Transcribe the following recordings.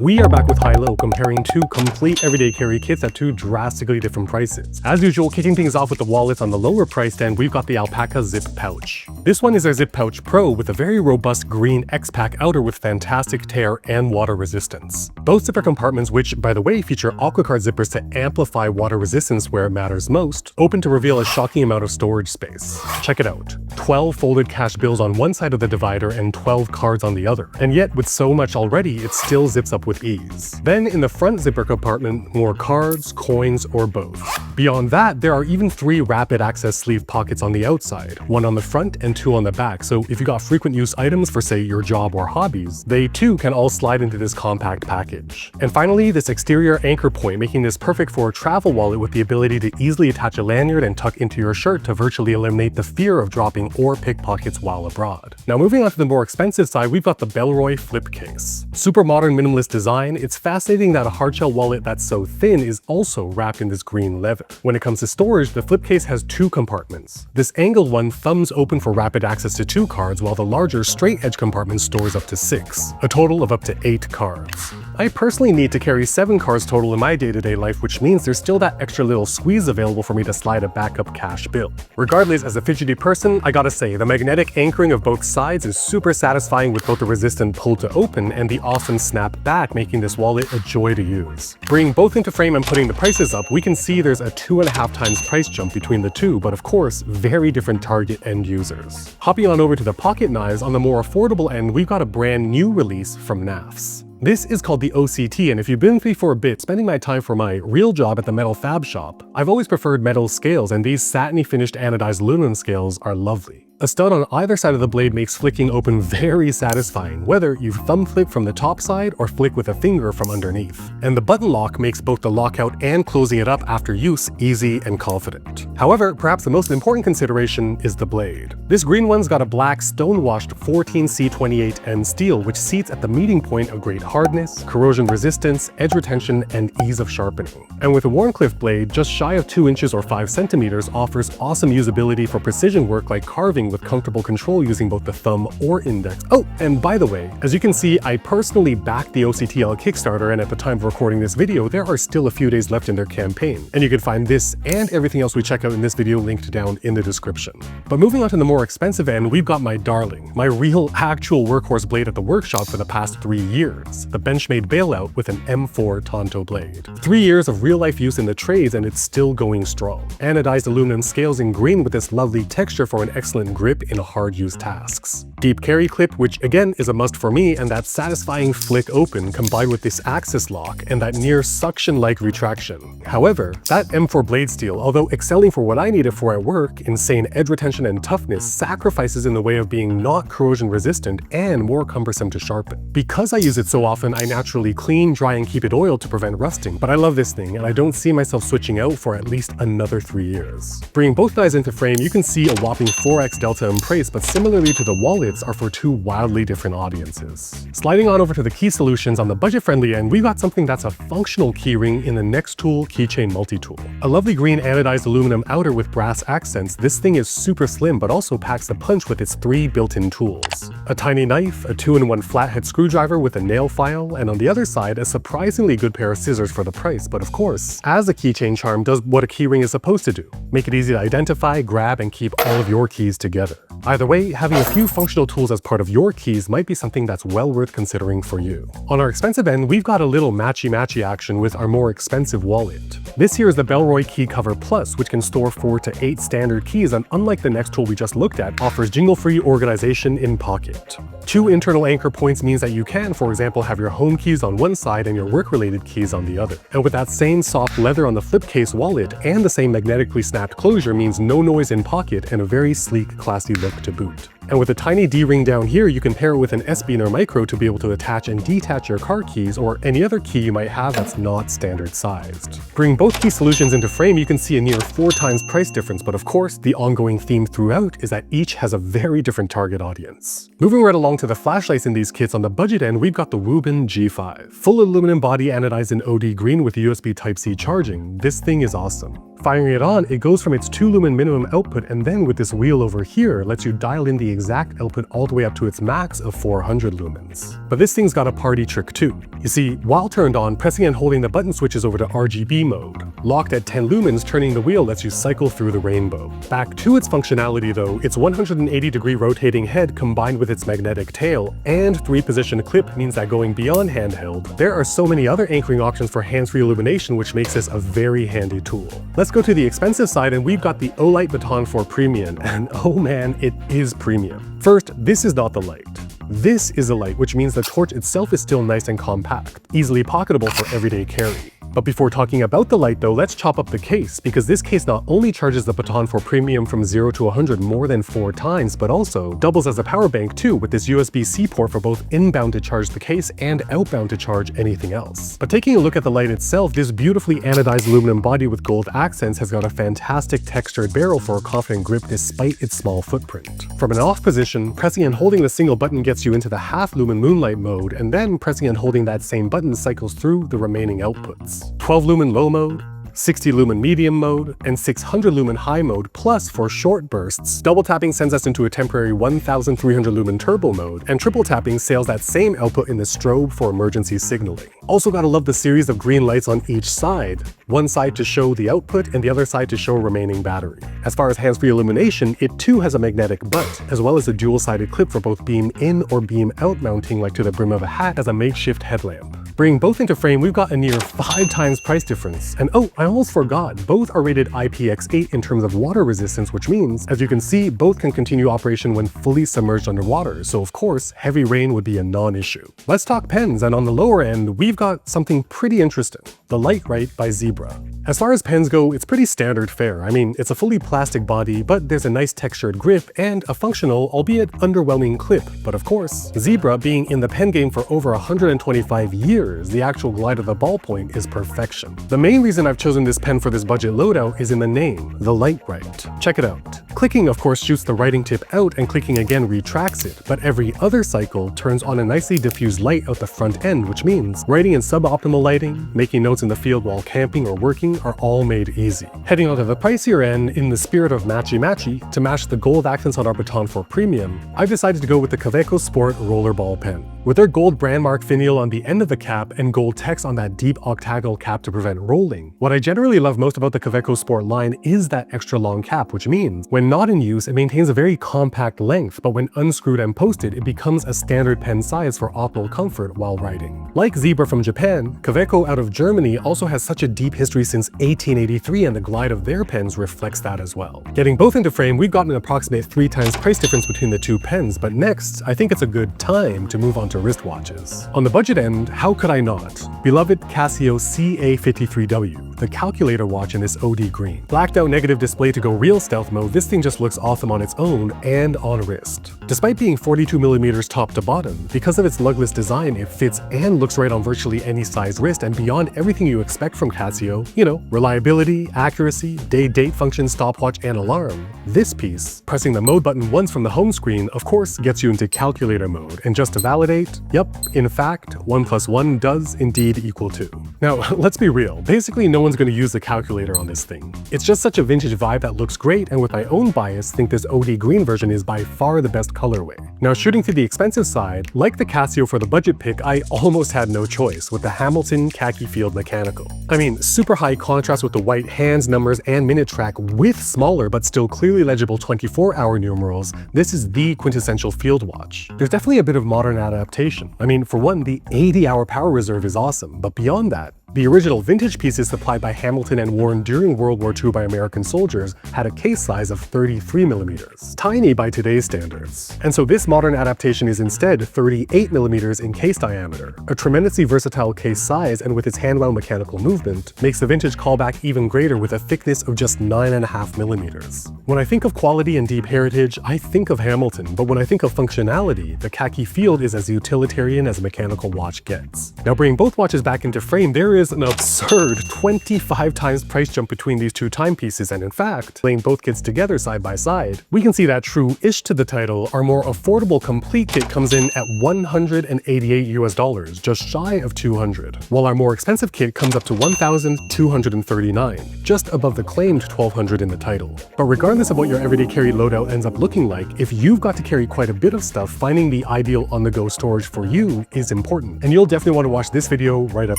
We are back with high-low, comparing two complete everyday carry kits at two drastically different prices. As usual, kicking things off with the wallets on the lower price end, we've got the Alpaca Zip Pouch. This one is our Zip Pouch Pro with a very robust green X-Pack outer with fantastic tear and water resistance. Both zipper compartments, which, by the way, feature AquaCard zippers to amplify water resistance where it matters most, open to reveal a shocking amount of storage space. Check it out. 12 folded cash bills on one side of the divider and 12 cards on the other. And yet, with so much already, it still zips up with ease. Then in the front zipper compartment, more cards, coins, or both. Beyond that, there are even 3 rapid access sleeve pockets on the outside, 1 on the front and 2 on the back, so if you got frequent use items for say your job or hobbies, they too can all slide into this compact package. And finally, this exterior anchor point, making this perfect for a travel wallet with the ability to easily attach a lanyard and tuck into your shirt to virtually eliminate the fear of dropping or pickpockets while abroad. Now moving on to the more expensive side, we've got the Bellroy Flip Case. Super modern minimalist design, it's fascinating that a hardshell wallet that's so thin is also wrapped in this green leather. When it comes to storage, the flip case has 2 compartments. This angled one thumbs open for rapid access to 2 cards, while the larger straight edge compartment stores up to 6, a total of up to 8 cards. I personally need to carry 7 cards total in my day-to-day life, which means there's still that extra little squeeze available for me to slide a backup cash bill. Regardless, as a fidgety person, I gotta say, the magnetic anchoring of both sides is super satisfying with both the resistant pull to open and the awesome snap back, making this wallet a joy to use. Bringing both into frame and putting the prices up, we can see there's a 2.5 times price jump between the two, but of course, very different target end users. Hopping on over to the pocket knives, on the more affordable end, we've got a brand new release from NAFS. This is called the OCT, and if you've been with me for a bit, spending my time for my real job at the metal fab shop, I've always preferred metal scales, and these satiny finished anodized aluminum scales are lovely. A stud on either side of the blade makes flicking open very satisfying, whether you thumb flip from the top side or flick with a finger from underneath. And the button lock makes both the lockout and closing it up after use easy and confident. However, perhaps the most important consideration is the blade. This green one's got a black stone-washed 14C28N steel, which seats at the meeting point of great hardness, corrosion resistance, edge retention, and ease of sharpening. And with a Wharncliffe blade, just shy of 2 inches or 5 centimeters, offers awesome usability for precision work like carving with comfortable control using both the thumb or index. Oh, and by the way, as you can see, I personally backed the OCT on Kickstarter, and at the time of recording this video, there are still a few days left in their campaign. And you can find this and everything else we check out in this video linked down in the description. But moving on to the more expensive end, we've got my darling, my real actual workhorse blade at the workshop for the past 3 years, the Benchmade Bailout with an M4 Tonto blade. 3 years of real-life use in the trades, and it's still going strong. Anodized aluminum scales in green with this lovely texture for an excellent grip in hard-use tasks. Deep carry clip, which again is a must for me, and that satisfying flick open combined with this axis lock and that near suction-like retraction. However, that M4 blade steel, although excelling for what I need it for at work, insane edge retention and toughness, sacrifices in the way of being not corrosion resistant and more cumbersome to sharpen. Because I use it so often, I naturally clean, dry, and keep it oiled to prevent rusting, but I love this thing, and I don't see myself switching out for at least another 3 years. Bringing both knives into frame, you can see a whopping 4x delta in price, but similarly to the wallets, are for 2 wildly different audiences. Sliding on over to the key solutions, on the budget-friendly end, we've got something that's a functional keyring in the Nextool Keychain Multi-Tool. A lovely green anodized aluminum outer with brass accents, this thing is super slim but also packs the punch with its 3 built-in tools. A tiny knife, a 2-in-1 flathead screwdriver with a nail file, and on the other side, a surprisingly good pair of scissors for the price, but of course, as a keychain charm does what a keyring is supposed to do. Make it easy to identify, grab, and keep all of your keys together. Either way, having a few functional tools as part of your keys might be something that's well worth considering for you. On our expensive end, we've got a little matchy-matchy action with our more expensive wallet. This here is the Bellroy Key Cover Plus, which can store 4 to 8 standard keys, and unlike the next tool we just looked at, offers jingle-free organization in pocket. 2 internal anchor points means that you can, for example, have your home keys on one side and your work-related keys on the other. And with that same soft leather on the flip case wallet and the same magnetically snapped closure means no noise in pocket and a very sleek, classy look to boot. And with a tiny D-ring down here, you can pair it with an S-Bean or Micro to be able to attach and detach your car keys or any other key you might have that's not standard sized. Bring both key solutions into frame, you can see a near 4 times price difference, but of course, the ongoing theme throughout is that each has a very different target audience. Moving right along to the flashlights in these kits, on the budget end, we've got the Wubin G5. Full aluminum body anodized in OD green with USB Type-C charging, this thing is awesome. Firing it on, it goes from its 2 lumen minimum output, and then with this wheel over here lets you dial in the exact output all the way up to its max of 400 lumens. But this thing's got a party trick too. You see, while turned on, pressing and holding the button switches over to RGB mode. Locked at 10 lumens, turning the wheel lets you cycle through the rainbow. Back to its functionality though, its 180-degree rotating head combined with its magnetic tail and 3-position clip means that going beyond handheld, there are so many other anchoring options for hands-free illumination, which makes this a very handy tool. Let's go to the expensive side, and we've got the Olight Baton 4 Premium, and oh man, it is premium. First, this is not the light. This is a light, which means the torch itself is still nice and compact, easily pocketable for everyday carry. But before talking about the light though, let's chop up the case, because this case not only charges the Baton 4 Premium from 0 to 100 more than 4 times, but also doubles as a power bank too, with this USB-C port for both inbound to charge the case and outbound to charge anything else. But taking a look at the light itself, this beautifully anodized aluminum body with gold accents has got a fantastic textured barrel for a confident grip despite its small footprint. From an off position, pressing and holding the single button gets you into the half lumen moonlight mode, and then pressing and holding that same button cycles through the remaining outputs. 12 lumen low mode, 60 lumen medium mode, and 600 lumen high mode, plus for short bursts, double tapping sends us into a temporary 1300 lumen turbo mode, and triple tapping sails that same output in the strobe for emergency signaling. Also gotta love the series of green lights on each side, one side to show the output and the other side to show remaining battery. As far as hands-free illumination, it too has a magnetic butt, as well as a dual-sided clip for both beam in or beam out mounting like to the brim of a hat as a makeshift headlamp. Bringing both into frame, we've got a near 5 times price difference. And oh, I almost forgot, both are rated IPX8 in terms of water resistance, which means, as you can see, both can continue operation when fully submerged underwater, so of course, heavy rain would be a non-issue. Let's talk pens, and on the lower end, we've got something pretty interesting. The Light-Right by Zebra. As far as pens go, it's pretty standard fare. I mean, it's a fully plastic body, but there's a nice textured grip and a functional, albeit underwhelming clip. But of course, Zebra being in the pen game for over 125 years, the actual glide of the ballpoint is perfection. The main reason I've chosen this pen for this budget loadout is in the name, the Light-Right. Check it out. Clicking of course shoots the writing tip out and clicking again retracts it, but every other cycle turns on a nicely diffused light out the front end, which means writing in suboptimal lighting, making notes in the field while camping or working are all made easy. Heading on to the pricier end, in the spirit of matchy-matchy, to match the gold accents on our Baton 4 Premium, I've decided to go with the Kaweco Sport Rollerball pen. With their gold brand mark finial on the end of the cap and gold text on that deep octagonal cap to prevent rolling, what I generally love most about the Kaweco Sport line is that extra long cap, which means when not in use, it maintains a very compact length, but when unscrewed and posted, it becomes a standard pen size for optimal comfort while writing. Like Zebra from Japan, Kaweco out of Germany also has such a deep history since 1883, and the glide of their pens reflects that as well. Getting both into frame, we've got an approximate 3 times price difference between the two pens, but next, I think it's a good time to move on to wristwatches. On the budget end, how could I not? Beloved Casio CA53W, the calculator watch in this OD green. Blacked out negative display to go real stealth mode, this thing just looks awesome on its own and on wrist. Despite being 42mm top to bottom, because of its lugless design, it fits and looks right on virtually any size wrist and beyond everything you expect from Casio, you know, reliability, accuracy, date function, stopwatch, and alarm. This piece, pressing the mode button once from the home screen, of course gets you into calculator mode, and just to validate, yep, in fact, 1 + 1 does indeed equal 2. Now, let's be real, basically no one's going to use the calculator on this thing. It's just such a vintage vibe that looks great, and with my own bias, think this OD green version is by far the best colorway. Now, shooting to the expensive side, like the Casio for the budget pick, I almost had no choice with the Hamilton Khaki Field Mechanical. I mean, super high contrast with the white hands, numbers, and minute track with smaller but still clearly legible 24-hour numerals, this is the quintessential field watch. There's definitely a bit of modern adaptation. I mean, for one, the 80-hour power reserve is awesome, but beyond that, the original vintage pieces supplied by Hamilton and worn during World War II by American soldiers had a case size of 33mm, tiny by today's standards. And so this modern adaptation is instead 38mm in case diameter. A tremendously versatile case size, and with its hand-wound mechanical movement, makes the vintage callback even greater with a thickness of just 9.5mm. When I think of quality and deep heritage, I think of Hamilton, but when I think of functionality, the Khaki Field is as utilitarian as a mechanical watch gets. Now, bringing both watches back into frame, there is an absurd 25 times price jump between these two timepieces, and in fact, laying both kits together side by side, we can see that true-ish to the title, our more affordable complete kit comes in at $188 US, just shy of 200, while our more expensive kit comes up to $1,239, just above the claimed 1,200 in the title. But regardless of what your everyday carry loadout ends up looking like, if you've got to carry quite a bit of stuff, finding the ideal on-the-go storage for you is important, and you'll definitely want to watch this video right up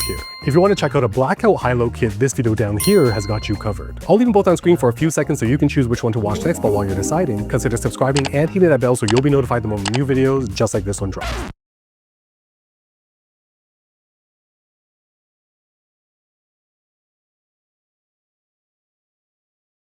here. If you want to check out a blackout high-low kit, this video down here has got you covered. I'll leave them both on screen for a few seconds so you can choose which one to watch next, but while you're deciding, consider subscribing and hitting that bell so you'll be notified the moment new videos just like this one drops.